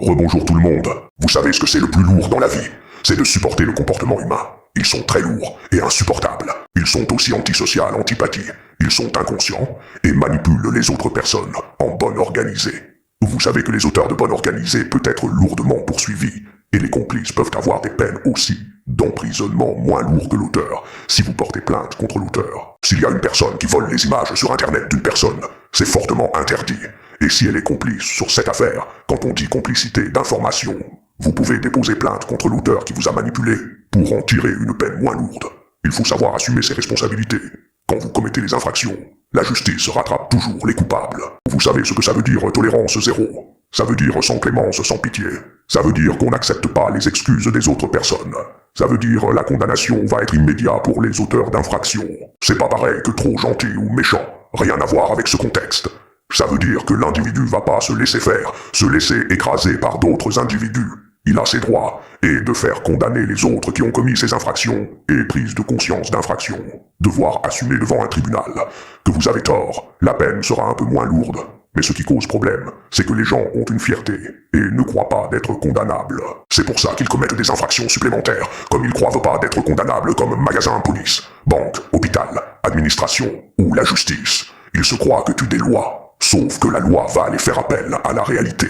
Rebonjour tout le monde. Vous savez ce que c'est le plus lourd dans la vie? C'est de supporter le comportement humain. Ils sont très lourds et insupportables. Ils sont aussi antisociaux, antipathies. Ils sont inconscients et manipulent les autres personnes en bonne organisée. Vous savez que les auteurs de bonne organisée peuvent être lourdement poursuivis et les complices peuvent avoir des peines aussi d'emprisonnement moins lourdes que l'auteur si vous portez plainte contre l'auteur. S'il y a une personne qui vole les images sur Internet d'une personne, c'est fortement interdit. Et si elle est complice sur cette affaire, quand on dit complicité d'information, vous pouvez déposer plainte contre l'auteur qui vous a manipulé pour en tirer une peine moins lourde. Il faut savoir assumer ses responsabilités. Quand vous commettez des infractions, la justice rattrape toujours les coupables. Vous savez ce que ça veut dire tolérance zéro. Ça veut dire sans clémence, sans pitié. Ça veut dire qu'on n'accepte pas les excuses des autres personnes. Ça veut dire la condamnation va être immédiate pour les auteurs d'infractions. C'est pas pareil que trop gentil ou méchant. Rien à voir avec ce contexte. Ça veut dire que l'individu va pas se laisser faire, se laisser écraser par d'autres individus. Il a ses droits, et de faire condamner les autres qui ont commis ces infractions, et prise de conscience d'infraction. Devoir assumer devant un tribunal que vous avez tort, la peine sera un peu moins lourde. Mais ce qui cause problème, c'est que les gens ont une fierté, et ne croient pas d'être condamnables. C'est pour ça qu'ils commettent des infractions supplémentaires, comme ils croient pas d'être condamnables comme magasin, police, banque, hôpital, administration, ou la justice. Ils se croient que tu des lois. Sauf que la loi va aller faire appel à la réalité.